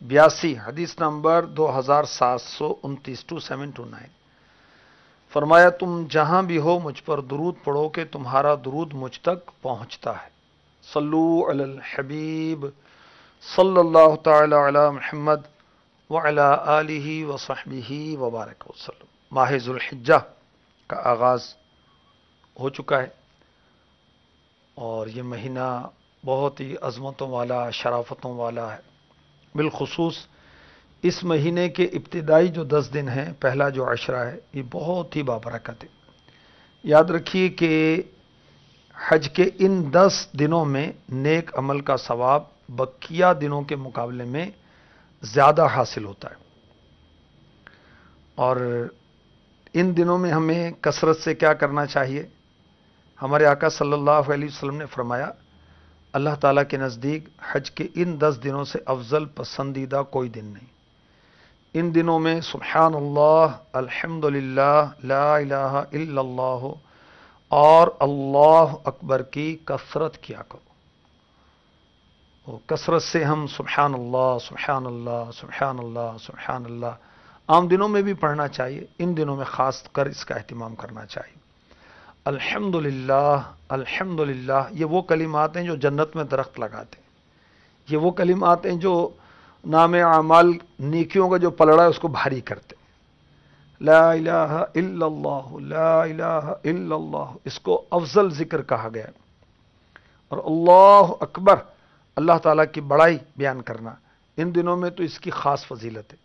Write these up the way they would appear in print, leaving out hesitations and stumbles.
82 حدیث نمبر 2729 فرمایا تم جہاں بھی ہو مجھ پر درود پڑھو کہ تمہارا درود مجھ تک پہنچتا ہے۔ صلو علی الحبیب صلی اللہ تعالی علی محمد وعلی آلہ وصحبہ وبارک وسلم۔ ماہ ذو الحجہ کا آغاز ہو چکا ہے اور یہ مہینہ بہت ہی عظمتوں والا، شرافتوں والا ہے۔ بالخصوص اس مہینے کے ابتدائی جو 10 دن ہیں، پہلا جو عشرہ ہے، یہ بہت ہی بابرکت ہے۔ یاد رکھیے کہ حج کے ان 10 دنوں میں نیک عمل کا ثواب بقیہ دنوں کے مقابلے میں زیادہ حاصل ہوتا ہے، اور ان دنوں میں ہمیں کثرت سے کیا کرنا چاہیے؟ ہمارے آقا صلی اللہ علیہ وسلم نے فرمایا اللہ تعالیٰ کے نزدیک حج کے ان 10 دنوں سے افضل پسندیدہ کوئی دن نہیں۔ ان دنوں میں سبحان اللہ، الحمدللہ، لا الہ الا اللہ اور اللہ اکبر کی کثرت کیا کرو۔ کثرت سے ہم سبحان اللہ سبحان اللہ سبحان اللہ سبحان اللہ عام دنوں میں بھی پڑھنا چاہیے، ان دنوں میں خاص کر اس کا اہتمام کرنا چاہیے۔ الحمدللہ الحمدللہ، یہ وہ کلمات ہیں جو جنت میں درخت لگاتے ہیں، یہ وہ کلمات ہیں جو نام اعمال نیکیوں کا جو پلڑا ہے اس کو بھاری کرتے ہیں۔ لا الہ الا اللہ، لا الہ الا اللہ، اس کو افضل ذکر کہا گیا ہے۔ اور اللہ اکبر، اللہ تعالیٰ کی بڑائی بیان کرنا، ان دنوں میں تو اس کی خاص فضیلت ہے۔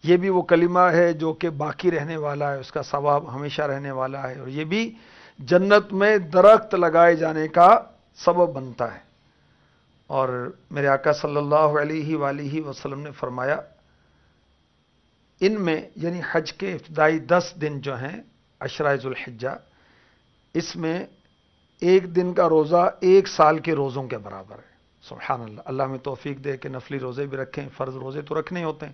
یہ بھی وہ کلمہ ہے جو کہ باقی رہنے والا ہے، اس کا ثواب ہمیشہ رہنے والا ہے، اور یہ بھی جنت میں درخت لگائے جانے کا سبب بنتا ہے۔ اور میرے آقا صلی اللہ علیہ وآلہ وسلم نے فرمایا ان میں یعنی حج کے ابتدائی 10 دن جو ہیں عشرہ ذو الحجہ، اس میں ایک دن کا روزہ 1 سال کے روزوں کے برابر ہے۔ سبحان اللہ، اللہ میں توفیق دے کہ نفلی روزے بھی رکھیں، فرض روزے تو رکھنے ہوتے ہیں،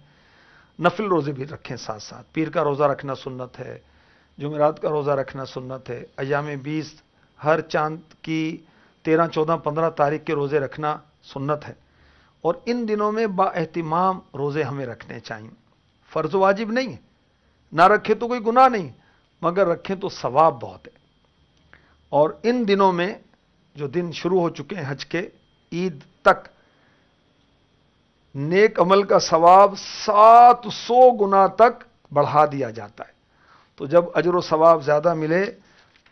نفل روزے بھی رکھیں ساتھ ساتھ۔ پیر کا روزہ رکھنا سنت ہے، جمعرات کا روزہ رکھنا سنت ہے، ایام 20 ہر چاند کی 13، 14، 15 تاریخ کے روزے رکھنا سنت ہے، اور ان دنوں میں با اہتمام روزے ہمیں رکھنے چاہیے۔ فرض واجب نہیں ہے، نہ رکھے تو کوئی گناہ نہیں، مگر رکھیں تو ثواب بہت ہے۔ اور ان دنوں میں جو دن شروع ہو چکے ہیں حج کے، عید تک نیک عمل کا ثواب 700 گنا تک بڑھا دیا جاتا ہے۔ تو جب اجر و ثواب زیادہ ملے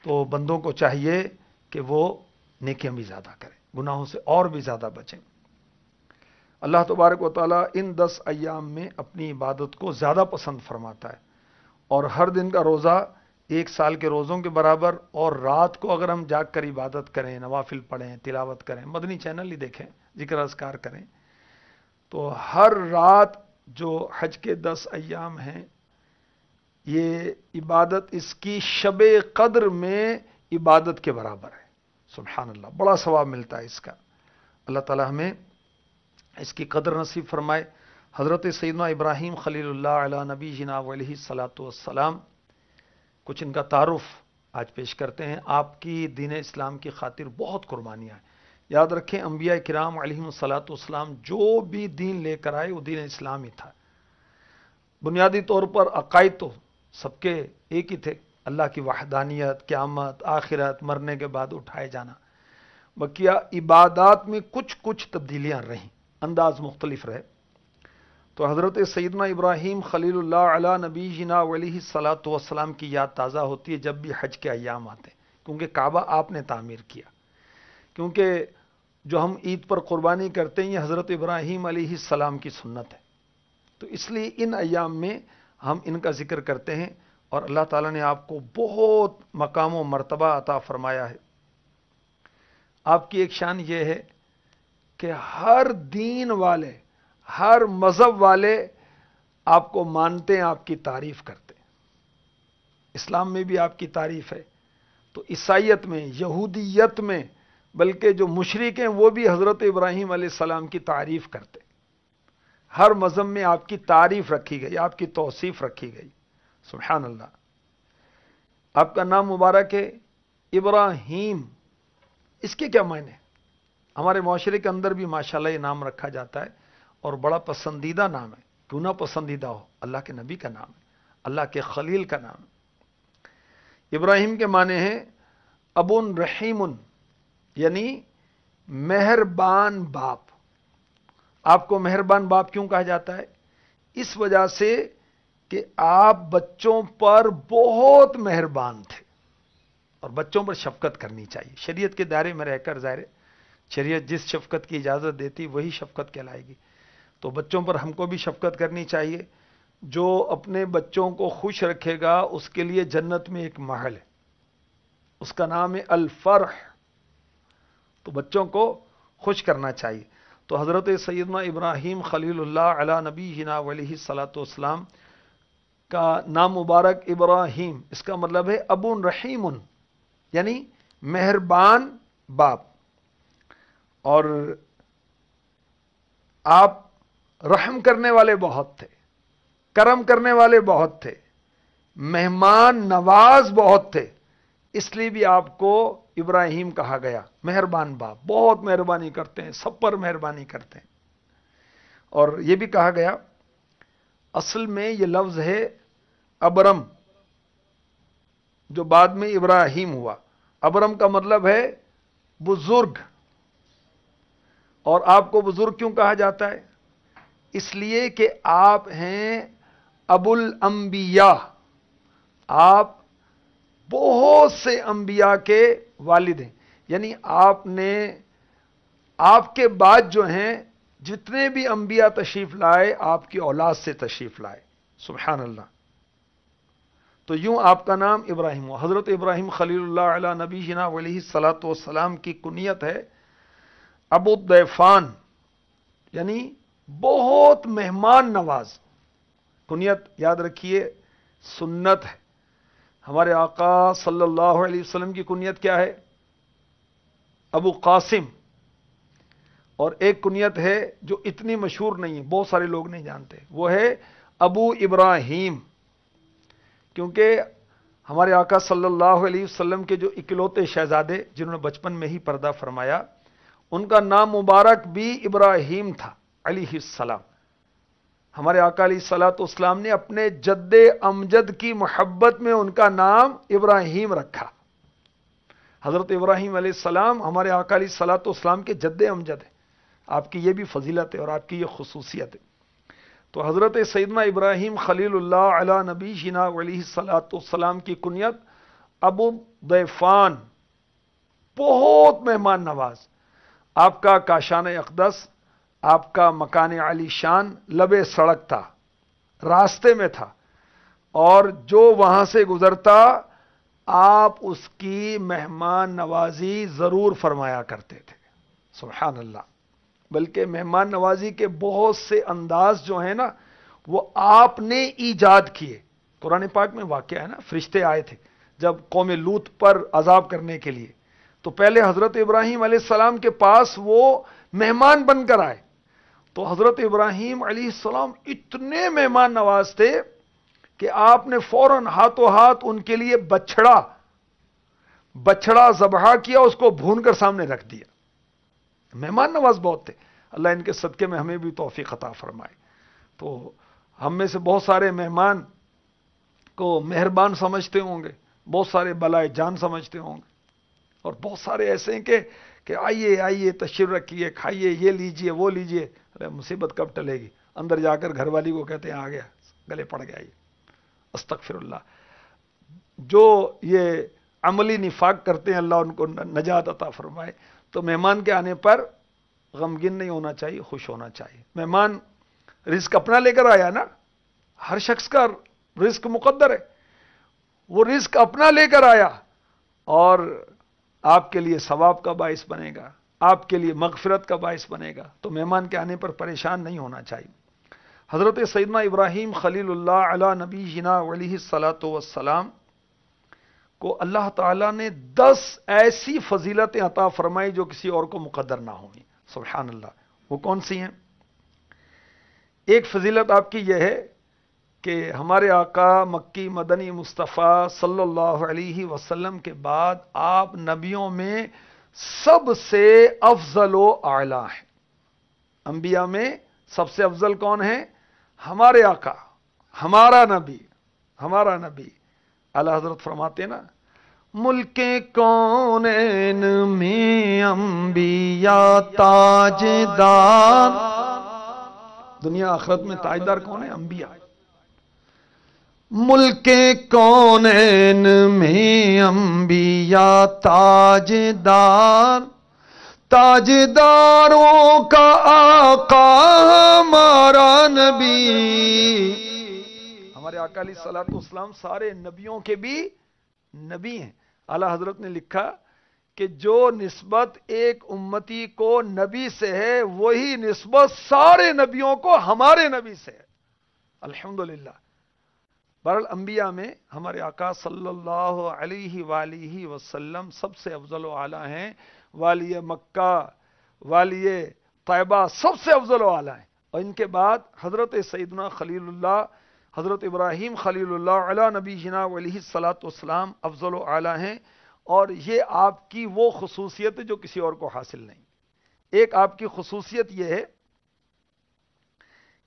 تو بندوں کو چاہیے کہ وہ نیکیاں بھی زیادہ کریں، گناہوں سے اور بھی زیادہ بچیں۔ اللہ تبارک و تعالیٰ ان 10 ایام میں اپنی عبادت کو زیادہ پسند فرماتا ہے، اور ہر دن کا روزہ 1 سال کے روزوں کے برابر، اور رات کو اگر ہم جاگ کر عبادت کریں، نوافل پڑھیں، تلاوت کریں، مدنی چینل ہی دیکھیں، ذکر اذکار کریں، تو ہر رات جو حج کے 10 ایام ہیں یہ عبادت اس کی شب قدر میں عبادت کے برابر ہے۔ سبحان اللہ، بڑا ثواب ملتا ہے اس کا۔ اللہ تعالی ہمیں اس کی قدر نصیب فرمائے۔ حضرت سیدنا ابراہیم خلیل اللہ علی نبی جناب علیہ الصلاۃ والسلام، کچھ ان کا تعارف آج پیش کرتے ہیں۔ آپ کی دین اسلام کی خاطر بہت قربانیاں ہیں۔ یاد رکھیں انبیاء کرام علیہم الصلاۃ والسلام جو بھی دین لے کر آئے وہ دین اسلام ہی تھا۔ بنیادی طور پر عقائد تو سب کے ایک ہی تھے، اللہ کی وحدانیت، قیامت، آخرت، مرنے کے بعد اٹھائے جانا۔ بقیہ عبادات میں کچھ تبدیلیاں رہیں، انداز مختلف رہے۔ تو حضرت سیدنا ابراہیم خلیل اللہ علی نبی جنا علیہ الصلاۃ والسلام کی یاد تازہ ہوتی ہے جب بھی حج کے ایام آتے ہیں، کیونکہ کعبہ آپ نے تعمیر کیا۔ کیونکہ جو ہم عید پر قربانی کرتے ہیں یہ حضرت ابراہیم علیہ السلام کی سنت ہے، تو اس لیے ان ایام میں ہم ان کا ذکر کرتے ہیں، اور اللہ تعالیٰ نے آپ کو بہت مقام و مرتبہ عطا فرمایا ہے۔ آپ کی ایک شان یہ ہے کہ ہر دین والے، ہر مذہب والے آپ کو مانتے ہیں، آپ کی تعریف کرتے ہیں۔ اسلام میں بھی آپ کی تعریف ہے، تو عیسائیت میں، یہودیت میں، بلکہ جو مشرک ہیں وہ بھی حضرت ابراہیم علیہ السلام کی تعریف کرتے ہیں۔ ہر مذہب میں آپ کی تعریف رکھی گئی، آپ کی توصیف رکھی گئی۔ سبحان اللہ۔ آپ کا نام مبارک ہے ابراہیم، اس کے کیا معنی ہیں؟ ہمارے معاشرے کے اندر بھی ماشاءاللہ یہ نام رکھا جاتا ہے، اور بڑا پسندیدہ نام ہے، کیوں نہ پسندیدہ ہو، اللہ کے نبی کا نام ہے، اللہ کے خلیل کا نام ہے۔ ابراہیم کے معنی ہیں ابن رحیم، یعنی مہربان باپ۔ آپ کو مہربان باپ کیوں کہا جاتا ہے؟ اس وجہ سے کہ آپ بچوں پر بہت مہربان تھے، اور بچوں پر شفقت کرنی چاہیے، شریعت کے دائرے میں رہ کر، ظاہر ہے شریعت جس شفقت کی اجازت دیتی وہی شفقت کہلائے گی۔ تو بچوں پر ہم کو بھی شفقت کرنی چاہیے۔ جو اپنے بچوں کو خوش رکھے گا اس کے لیے جنت میں ایک محل ہے، اس کا نام ہے الفرح۔ تو بچوں کو خوش کرنا چاہیے۔ تو حضرت سیدنا ابراہیم خلیل اللہ علی نبینا علیہ الصلوۃ والسلام کا نام مبارک ابراہیم، اس کا مطلب ہے ابن رحیم، یعنی مہربان باپ۔ اور آپ رحم کرنے والے بہت تھے، کرم کرنے والے بہت تھے، مہمان نواز بہت تھے، اس لیے بھی آپ کو ابراہیم کہا گیا، مہربان باپ، بہت مہربانی کرتے ہیں، سب پر مہربانی کرتے ہیں۔ اور یہ بھی کہا گیا، اصل میں یہ لفظ ہے ابرم، جو بعد میں ابراہیم ہوا۔ ابرم کا مطلب ہے بزرگ۔ اور آپ کو بزرگ کیوں کہا جاتا ہے؟ اس لیے کہ آپ ہیں ابو الانبیاء، آپ بہت سے انبیاء کے والد ہیں، یعنی آپ کے بعد جو ہیں جتنے بھی انبیاء تشریف لائے آپ کی اولاد سے تشریف لائے، سبحان اللہ۔ تو یوں آپ کا نام ابراہیم ہوا۔ حضرت ابراہیم خلیل اللہ علی نبینا علیہ الصلوۃ والسلام کی کنیت ہے ابو الضیفان، یعنی بہت مہمان نواز۔ کنیت یاد رکھیے سنت ہے۔ ہمارے آقا صلی اللہ علیہ وسلم کی کنیت کیا ہے؟ ابو قاسم۔ اور ایک کنیت ہے جو اتنی مشہور نہیں ہے، بہت سارے لوگ نہیں جانتے، وہ ہے ابو ابراہیم، کیونکہ ہمارے آقا صلی اللہ علیہ وسلم کے جو اکلوتے شہزادے جنہوں نے بچپن میں ہی پردہ فرمایا، ان کا نام مبارک بھی ابراہیم تھا علیہ السلام۔ ہمارے آقا علیہ الصلوۃ والسلام نے اپنے جد امجد کی محبت میں ان کا نام ابراہیم رکھا۔ حضرت ابراہیم علیہ السلام ہمارے آقا علیہ الصلوۃ والسلام کے جد امجد ہے۔ آپ کی یہ بھی فضیلت ہے اور آپ کی یہ خصوصیت ہے۔ تو حضرت سیدنا ابراہیم خلیل اللہ علی نبینا علیہ الصلوۃ والسلام کی کنیت ابو ضیفان، بہت مہمان نواز۔ آپ کا کاشان اقدس، آپ کا مکان علی شان لبے سڑک تھا، راستے میں تھا، اور جو وہاں سے گزرتا آپ اس کی مہمان نوازی ضرور فرمایا کرتے تھے، سبحان اللہ۔ بلکہ مہمان نوازی کے بہت سے انداز جو ہیں نا وہ آپ نے ایجاد کیے۔ قرآن پاک میں واقعہ ہے نا، فرشتے آئے تھے جب قوم لوط پر عذاب کرنے کے لیے، تو پہلے حضرت ابراہیم علیہ السلام کے پاس وہ مہمان بن کر آئے۔ تو حضرت ابراہیم علیہ السلام اتنے مہمان نواز تھے کہ آپ نے فوراً ہاتھوں ہاتھ ان کے لیے بچڑا ذبح کیا، اس کو بھون کر سامنے رکھ دیا۔ مہمان نواز بہت تھے، اللہ ان کے صدقے میں ہمیں بھی توفیق عطا فرمائے۔ تو ہم میں سے بہت سارے مہمان کو مہربان سمجھتے ہوں گے، بہت سارے بلائے جان سمجھتے ہوں گے، اور بہت سارے ایسے ہیں کہ آئیے آئیے تشریف رکھیے، کھائیے، یہ لیجئے وہ لیجئے۔ ارے مصیبت کب ٹلے گی؟ اندر جا کر گھر والی کو کہتے ہیں آ گیا، گلے پڑ گیا۔ یہ استغفر اللہ۔ جو یہ عملی نفاق کرتے ہیں اللہ ان کو نجات عطا فرمائے۔ تو مہمان کے آنے پر غمگین نہیں ہونا چاہیے، خوش ہونا چاہیے۔ مہمان رزق اپنا لے کر آیا نا، ہر شخص کا رزق مقدر ہے، وہ رزق اپنا لے کر آیا اور آپ کے لیے ثواب کا باعث بنے گا، آپ کے لیے مغفرت کا باعث بنے گا۔ تو مہمان کے آنے پر پریشان نہیں ہونا چاہیے۔ حضرت سیدنا ابراہیم خلیل اللہ علی نبینا علیہ الصلوۃ والسلام کو اللہ تعالیٰ نے 10 ایسی فضیلتیں عطا فرمائی جو کسی اور کو مقدر نہ ہوئیں، سبحان اللہ۔ وہ کون سی ہیں؟ ایک فضیلت آپ کی یہ ہے کہ ہمارے آقا مکی مدنی مصطفیٰ صلی اللہ علیہ وسلم کے بعد آپ نبیوں میں سب سے افضل و اعلیٰ ہیں، انبیاء میں سب سے افضل کون ہے؟ ہمارے آقا، ہمارا نبی، ہمارا نبی۔ اعلی حضرت فرماتے ہیں نا، ملک کونین میں انبیاء تاجدار، دنیا آخرت میں تاجدار کون ہے؟ انبیاء۔ ملک کونین میں انبیاء تاجدار، تاجداروں کا آقا ہمارا نبی۔ ہمارے آقا علیہ الصلوۃ والسلام سارے نبیوں کے بھی نبی ہیں۔ اعلی حضرت نے لکھا کہ جو نسبت ایک امتی کو نبی سے ہے وہی نسبت سارے نبیوں کو ہمارے نبی سے ہے۔ الحمدللہ۔ بہرحال انبیاء میں ہمارے آقا صلی اللہ علیہ وآلہ وسلم سب سے افضل و اعلیٰ ہیں۔ والی مکہ، والی طیبہ سب سے افضل و اعلیٰ ہیں، اور ان کے بعد حضرت سیدنا خلیل اللہ، حضرت ابراہیم خلیل اللہ علی نبی جنا علیہ الصلوۃ والسلام افضل و اعلیٰ ہیں۔ اور یہ آپ کی وہ خصوصیت ہے جو کسی اور کو حاصل نہیں۔ ایک آپ کی خصوصیت یہ ہے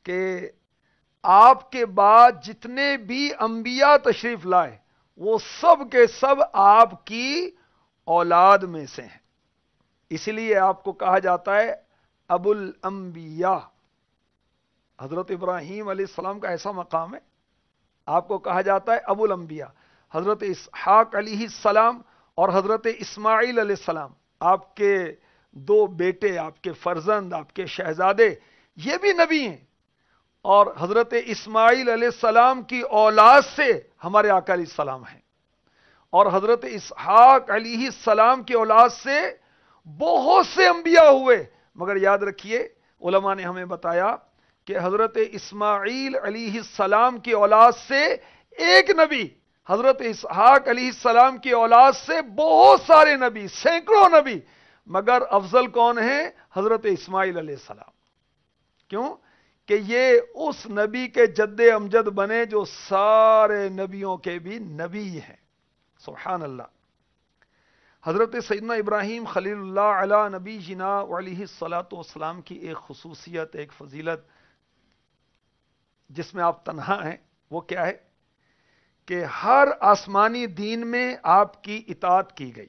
کہ آپ کے بعد جتنے بھی انبیاء تشریف لائے وہ سب کے سب آپ کی اولاد میں سے ہیں، اس لیے آپ کو کہا جاتا ہے ابو الانبیاء۔ حضرت ابراہیم علیہ السلام کا ایسا مقام ہے، آپ کو کہا جاتا ہے ابو الانبیاء۔ حضرت اسحاق علیہ السلام اور حضرت اسماعیل علیہ السلام، آپ کے دو بیٹے، آپ کے فرزند، آپ کے شہزادے، یہ بھی نبی ہیں، اور حضرت اسماعیل علیہ السلام کی اولاد سے ہمارے آقا علیہ السلام ہیں، اور حضرت اسحاق علیہ السلام کی اولاد سے بہت سے انبیاء ہوئے، مگر یاد رکھیے علماء نے ہمیں بتایا کہ حضرت اسماعیل علیہ السلام کی اولاد سے ایک نبی، حضرت اسحاق علیہ السلام کی اولاد سے بہت سارے نبی، سینکڑوں نبی، مگر افضل کون ہیں؟ حضرت اسماعیل علیہ السلام۔ کیوں؟ کہ یہ اس نبی کے جد امجد بنے جو سارے نبیوں کے بھی نبی ہیں۔ سبحان اللہ۔ حضرت سیدنا ابراہیم خلیل اللہ علی نبی جنا علیہ الصلوۃ والسلام کی ایک خصوصیت، ایک فضیلت جس میں آپ تنہا ہیں، وہ کیا ہے کہ ہر آسمانی دین میں آپ کی اطاعت کی گئی،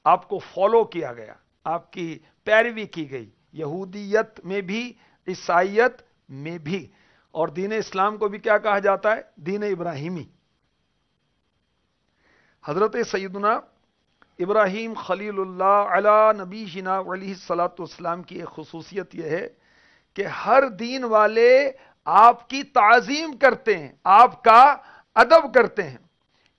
آپ کو فالو کیا گیا، آپ کی پیروی کی گئی، یہودیت میں بھی، عیسائیت میں بھی، اور دین اسلام کو بھی کیا کہا جاتا ہے؟ دین ابراہیمی۔ حضرت سیدنا ابراہیم خلیل اللہ علی نبی جنا علیہ الصلوۃ والسلام کی ایک خصوصیت یہ ہے کہ ہر دین والے آپ کی تعظیم کرتے ہیں، آپ کا ادب کرتے ہیں۔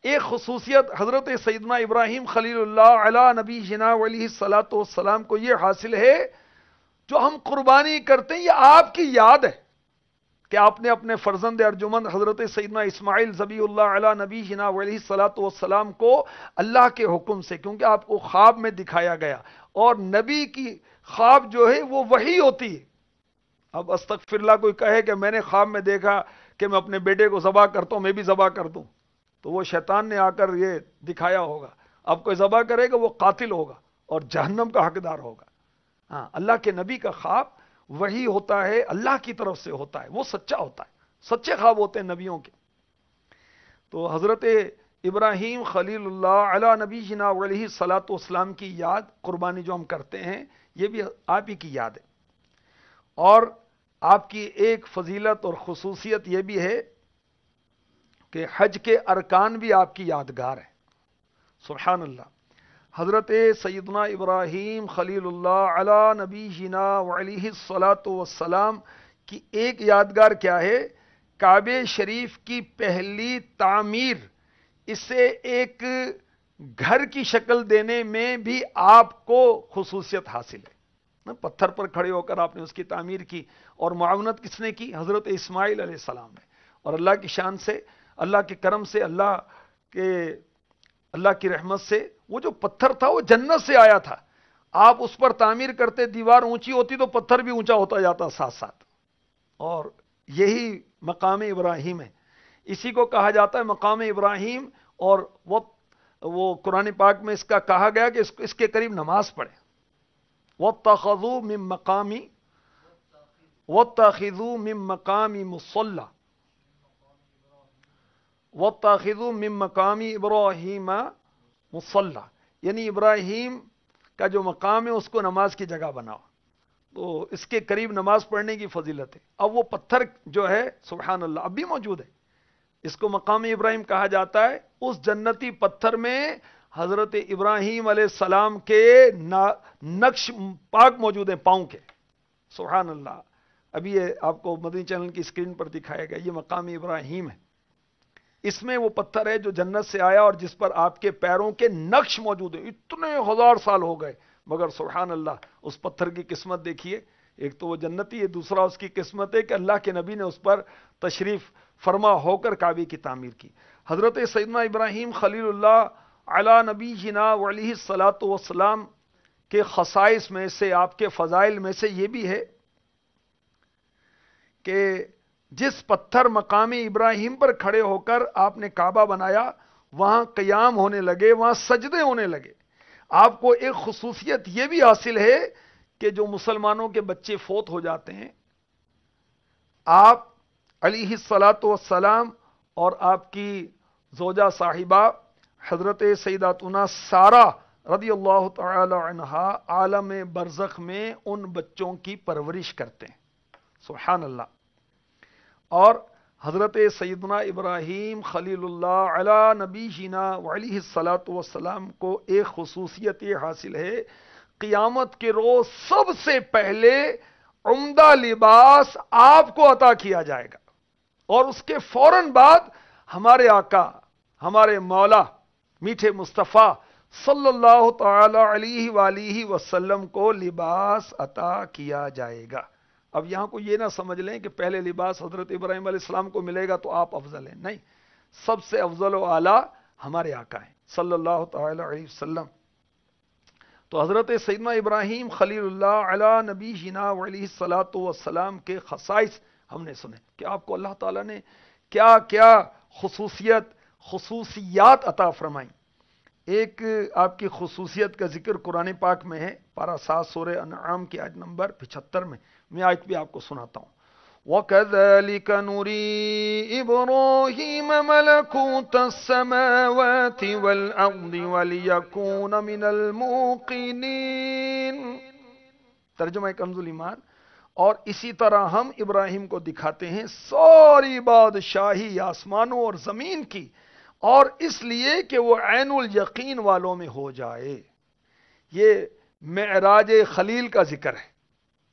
ایک خصوصیت حضرت سیدنا ابراہیم خلیل اللہ علی نبی جنا علیہ الصلوۃ والسلام کو یہ حاصل ہے، جو ہم قربانی کرتے ہیں یہ آپ کی یاد ہے کہ آپ نے اپنے فرزند ارجمند حضرت سیدنا اسماعیل ذبیح اللہ علی نبی جنا علیہ الصلوۃ والسلام کو اللہ کے حکم سے، کیونکہ آپ کو خواب میں دکھایا گیا، اور نبی کی خواب جو ہے وہ وحی ہوتی ہے۔ اب استغفر اللہ کوئی کہے کہ میں نے خواب میں دیکھا کہ میں اپنے بیٹے کو ذبح کرتا ہوں، میں بھی ذبح کر دوں، تو وہ شیطان نے آ کر یہ دکھایا ہوگا۔ اب کوئی ذبح کرے گا وہ قاتل ہوگا اور جہنم کا حقدار ہوگا۔ ہاں، اللہ کے نبی کا خواب وہی ہوتا ہے، اللہ کی طرف سے ہوتا ہے، وہ سچا ہوتا ہے، سچے خواب ہوتے ہیں نبیوں کے۔ تو حضرت ابراہیم خلیل اللہ علی نبی جنا علیہ الصلوۃ والسلام کی یاد، قربانی جو ہم کرتے ہیں، یہ بھی آپ ہی کی یاد ہے۔ اور آپ کی ایک فضیلت اور خصوصیت یہ بھی ہے کہ حج کے ارکان بھی آپ کی یادگار ہیں۔ سبحان اللہ۔ حضرت سیدنا ابراہیم خلیل اللہ علی نبی جنا علیہ الصلوۃ والسلام کی ایک یادگار کیا ہے؟ کعبہ شریف کی پہلی تعمیر، اسے ایک گھر کی شکل دینے میں بھی آپ کو خصوصیت حاصل ہے۔ پتھر پر کھڑے ہو کر آپ نے اس کی تعمیر کی، اور معاونت کس نے کی؟ حضرت اسماعیل علیہ السلام نے۔ اور اللہ کی شان سے، اللہ کے کرم سے، اللہ کی رحمت سے وہ جو پتھر تھا وہ جنت سے آیا تھا۔ آپ اس پر تعمیر کرتے، دیوار اونچی ہوتی تو پتھر بھی اونچا ہوتا جاتا ساتھ ساتھ، اور یہی مقام ابراہیم ہے، اسی کو کہا جاتا ہے مقام ابراہیم۔ اور وہ قرآن پاک میں اس کا کہا گیا کہ اس کے قریب نماز پڑھیں۔ وَاتَّخَذُوا مِن مَّقَامِ وَاتَّخِذُوا مِن مَّقَامِ مُصَلَّى وَاتَّخِذُوا مِن مَّقَامِ ابراہیم مصلی، یعنی ابراہیم کا جو مقام ہے اس کو نماز کی جگہ بناؤ، تو اس کے قریب نماز پڑھنے کی فضیلت ہے۔ اب وہ پتھر جو ہے سبحان اللہ اب بھی موجود ہے، اس کو مقام ابراہیم کہا جاتا ہے۔ اس جنتی پتھر میں حضرت ابراہیم علیہ السلام کے نقش پاک موجود ہیں پاؤں کے، سبحان اللہ۔ ابھی یہ آپ کو مدنی چینل کی اسکرین پر دکھایا گیا، یہ مقام ابراہیم ہے۔ اس میں وہ پتھر ہے جو جنت سے آیا اور جس پر آپ کے پیروں کے نقش موجود ہیں۔ اتنے ہزار سال ہو گئے مگر سبحان اللہ اس پتھر کی قسمت دیکھیے، ایک تو وہ جنتی ہے، دوسرا اس کی قسمت ہے کہ اللہ کے نبی نے اس پر تشریف فرما ہو کر کعبے کی تعمیر کی۔ حضرت سیدنا ابراہیم خلیل اللہ علی نبینا وعلیہ الصلاۃ والسلام کے خصائص میں سے، آپ کے فضائل میں سے یہ بھی ہے کہ جس پتھر مقام ابراہیم پر کھڑے ہو کر آپ نے کعبہ بنایا، وہاں قیام ہونے لگے، وہاں سجدے ہونے لگے۔ آپ کو ایک خصوصیت یہ بھی حاصل ہے کہ جو مسلمانوں کے بچے فوت ہو جاتے ہیں، آپ علیہ الصلاۃ والسلام اور آپ کی زوجہ صاحبہ حضرت سیداتنا سارہ رضی اللہ تعالی عنہا عالم برزخ میں ان بچوں کی پرورش کرتے ہیں، سبحان اللہ۔ اور حضرت سیدنا ابراہیم خلیل اللہ علی نبینا وعلیہ الصلاۃ والسلام کو ایک خصوصیت یہ حاصل ہے، قیامت کے روز سب سے پہلے عمدہ لباس آپ کو عطا کیا جائے گا، اور اس کے فوراً بعد ہمارے آقا، ہمارے مولا میٹھے مصطفیٰ صلی اللہ تعالی علیہ وآلہ وسلم کو لباس عطا کیا جائے گا۔ اب یہاں کو یہ نہ سمجھ لیں کہ پہلے لباس حضرت ابراہیم علیہ السلام کو ملے گا تو آپ افضل ہیں، نہیں، سب سے افضل و اعلیٰ ہمارے آقا ہیں صلی اللہ تعالی علیہ وسلم۔ تو حضرت سیدنا ابراہیم خلیل اللہ علی نبینا وعلیہ الصلاۃ والسلام کے خصائص ہم نے سنے کہ آپ کو اللہ تعالیٰ نے کیا کیا خصوصیات عطا فرمائیں۔ ایک آپ کی خصوصیت کا ذکر قرآن پاک میں ہے، پارہ 7 سورہ انعام کی آیت نمبر 75 میں آیت بھی آپ کو سناتا ہوں۔ وَكَذَلِكَ نُرِي إِبْرَاهِيمَ مَلَكُوتَ السَّمَاوَاتِ وَالْأَرْضِ وَلِيَكُونَ مِنَ الْمُوقِنِينَ۔ ترجمہ کنز ایمان۔ اور اسی طرح ہم ابراہیم کو دکھاتے ہیں ساری بادشاہی آسمانوں اور زمین کی، اور اس لیے کہ وہ عین الیقین والوں میں ہو جائے۔ یہ معراج خلیل کا ذکر ہے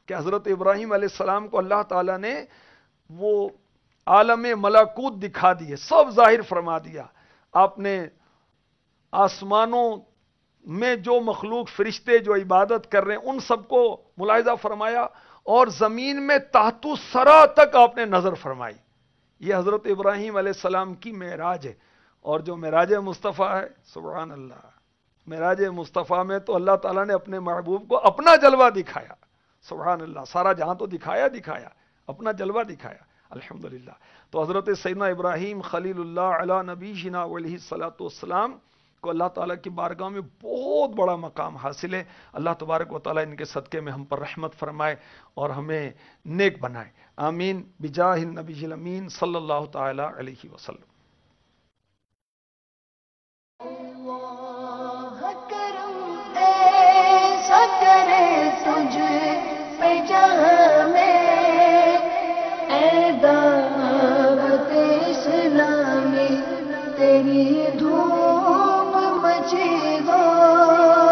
کہ حضرت ابراہیم علیہ السلام کو اللہ تعالیٰ نے وہ عالم ملکوت دکھا دیے، سب ظاہر فرما دیا۔ آپ نے آسمانوں میں جو مخلوق فرشتے جو عبادت کر رہے ہیں ان سب کو ملاحظہ فرمایا، اور زمین میں تحت الثری تک آپ نے نظر فرمائی۔ یہ حضرت ابراہیم علیہ السلام کی معراج ہے۔ اور جو معراج مصطفیٰ ہے سبحان اللہ، معراج مصطفیٰ میں تو اللہ تعالیٰ نے اپنے محبوب کو اپنا جلوہ دکھایا، سبحان اللہ، سارا جہاں تو دکھایا اپنا جلوہ دکھایا الحمدللہ۔ تو حضرت سیدنا ابراہیم خلیل اللہ علی نبینا علیہ الصلاۃ والسلام کو اللہ تعالیٰ کی بارگاہ میں بہت بڑا مقام حاصل ہے۔ اللہ تبارک و تعالیٰ ان کے صدقے میں ہم پر رحمت فرمائے اور ہمیں نیک بنائے، آمین، بجاہ النبی الامین صلی اللہ تعالیٰ علیہ وسلم۔ کرے تجھ پہ جہاں میں اے دعوت اسلامی تیری دھوم مچی ہو۔